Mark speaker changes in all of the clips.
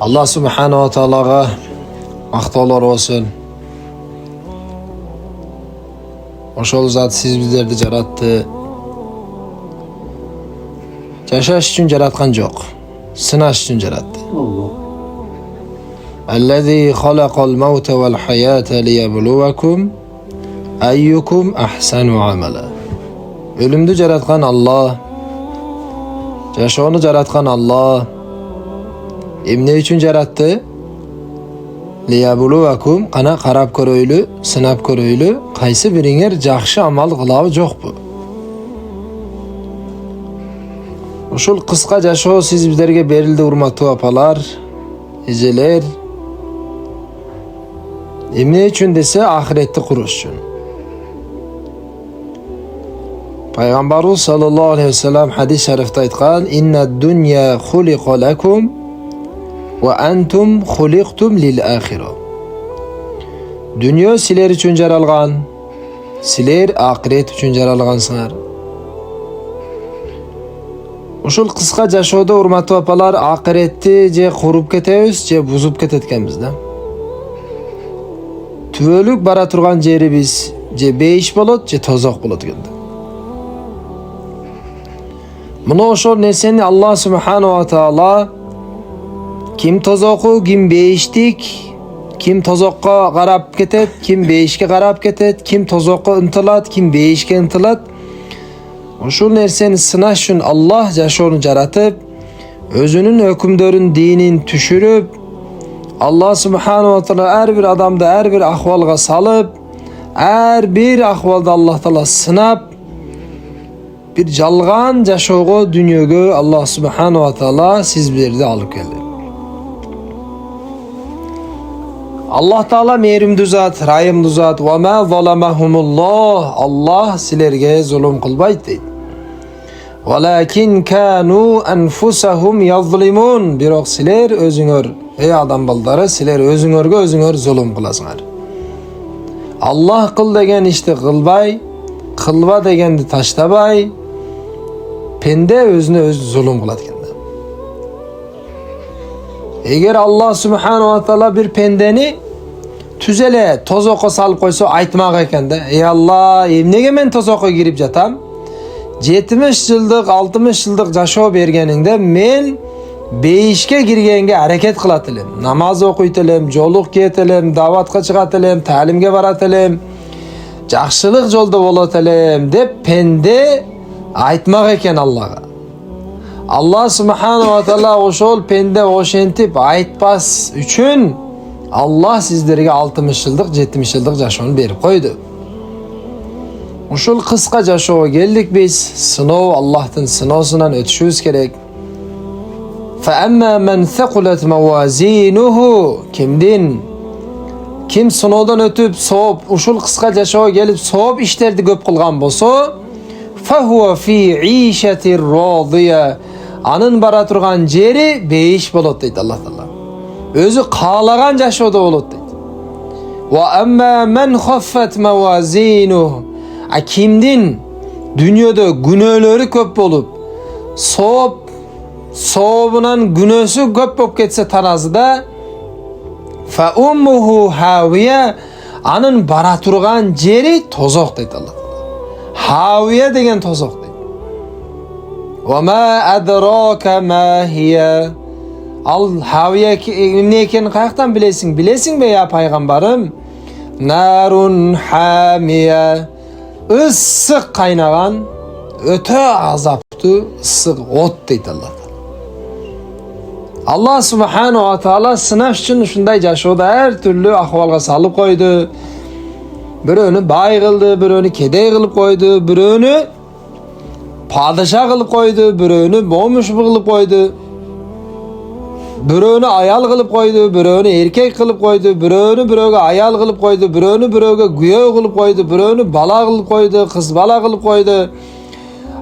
Speaker 1: Allah subhanahu wa ta'alaga maqtovlar olsun. Oşol zat siz bizlerdi yaratdı. Yaşaş için yaratgan yok. Sınaş için yarattı. Ellezî halaqal mevte vel hayâte liyebluvekum eyyukum ahsanu amela. Ölümdü yaratgan Allah. Yaşaonu yaratgan Allah. Ne için yarattı? Liyebluvekum ana qarab ko'rayli, sinab ko'rayli, qaysi biringer yaxshi amal qilavi yo'q bu. Uşul qısqa yaşoo siz bizlerge berildi urmatı apalar, ejeler. Ne için dese ahiretni qurish uchun. Peygamberimiz sallallahu aleyhi ve sellem hadis şerifte aytgan: "İnna dunya khuliqa lakum ve entum khuliqtum lil ahireh." Dünya sizler için jaralgan, sizler ahiret için jaralgansınlar. Uşul qısqa yaşooda urmatı apalar ahiretni je qurup ketemiz, je buzup ketetkenbizda. Tüölük bara turgan jerimiz je beyiş bolot, je tozoq bolot endi. Muna oşol nerseni Allah subhanahu wa taala kim tozoqu, kim beyiştik, kim tozoqqa qarab ketet, kim beyişke qarab ketet, kim tozoqqa intilat, kim beyişke intilat. Oşol nerseni sınaş üçün Allah yaşoonu jaratıp, özünün hökümdörün dinin tüşürüp, Allah subhanahu wa taala her bir adamda her bir ahvalga salıp, her bir ahvalda Allah taala sınap, bir jalgan yaşogo dünyoga Allah subhanahu wa taala siz bizlerdi alıp geldi. Allah taala merimli zat, rahimli zat. Ve ma zalamahumullah. Allah sizlerge zulüm qilbaydi deydi. Walakin kanu anfusahum yazlimun. Biroq sizler özüngөр, ey adam baldары, sizler özüngörge özüngör zulüm qilasыңар. Allah qıl degen işti qılbay, qılba degendi taştabay, pende özüne öz zulüm qılat ekan. Eğer Allah subhanahu wa taala bir pendeni tüzele tozoqqa salıp koysa aytmaq ekan da, ey Allah, emnege men tozoqqa girip jatam? 70 yıldık, 60 yıldık yaşoo bergeningde men beyişke girgenge hareket qilat elim. Namaz okuyt elim, joluq ket elim, davatga chiqat elim, ta'limge barat elim, жақшылық жolda bolat elim deb pende aytmaq ekan Allah'a. Allah subhanahu wa taala oşol pende oşentip aytpas üçün Allah sizlerge 60 yıldık, 70 yıldık yaşoonu berip koydu. Uşul qısqa yaşooga geldik biz. Sınov Allah'tan sınovsundan ötüşüz gerek. فَأَمَّا مَنْ ثَقُلَتْ مَوَازِينُهُ. Kim sınovdan ötüp soğup uşul qısqa yaşooga gelip soğup işlerdi köp qılgan bolsa, فَهُوَ فِي عِيشَةٍ رَاضِيَةٍ. Anın bara turgan jeri beyiş bolot deydi Allah taala. Özü qalagan yaşooda bolot deydi. وَأَمَّا مَنْ خَفَّتْ مَوَازِينُهُ. Kimdin dünyada günöleri köp bolup soğubunan günösü köp bolup ketse tarazıda fa ummuhu haviye, anın bara turgan jeri tozoq deydi Allah. Haviye degen tozoq deydi. Ve ma adraka ma hiye. Al haviye ne eken qayaqdan bilesin? Bilesin be ya paygambarım? Narun hamiye. Issıq qaynagan, öte azaptı, ıssıq ot deydi Allah. Allah subhanahu wa taala sınav üçün şunday yaşooda her türlü ahvalga salıp koydu. Biröөнü bay qıldı, biröөнü kedey qılıp koydu, biröөнü padişah qılıp koydu, biröөнü bomuş qılıp koydu. Biröөнü ayal qılıp koydu, biröөнü erkek qılıp koydu, biröөнü biröөгө ayal qılıp koydu, biröөнü biröөгө güyo qılıp koydu, biröөнü bala qılıp koydu, kız bala qılıp koydu.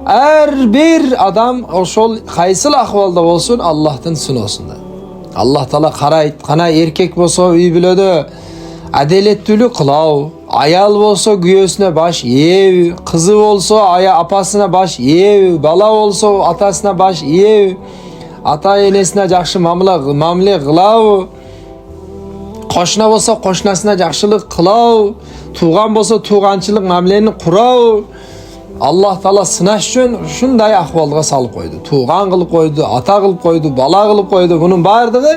Speaker 1: Her bir adam oşol kaysıl ahvalda olsun Allah'tan sınosunda. Allah taala qarayt, qana erkek bolsa uy bilödü, adalettүүлүк qılav, ayal bolsa güyösüne baş yev, kızı bolsa apasına baş yev, bala bolsa atasına baş yev. ata enesine yaxshi mamle qılav, qo'shna bo'lsa qo'shnasine yaxshilik qılav, tuğan bo'lsa tuğanchilik mamleni qurav. Allah Taala sınash uchun shunday ahvolga salib qo'ydi. Tuğan qilib qo'ydi, ata qilib qo'ydi, bala qilib qo'ydi. Bunun bardig'i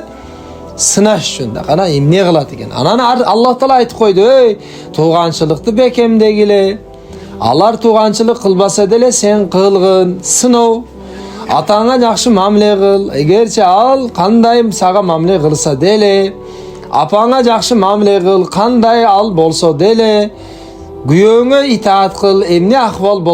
Speaker 1: sınash uchun. Qana emne qiladi ekan. Anani Allah Taala aytib qo'ydi, "Ey, tuğanchilikni bekemdegile. Alar tuğanchilik qilbasa dele sen qilgin, sinov. Atanga yaxshi mamle qil. Egerçe al qanday saga mamle qilsa dele, apanga yaxshi mamle qil, qanday al bolsa dele, güyöňe itaat qil, emne ahwal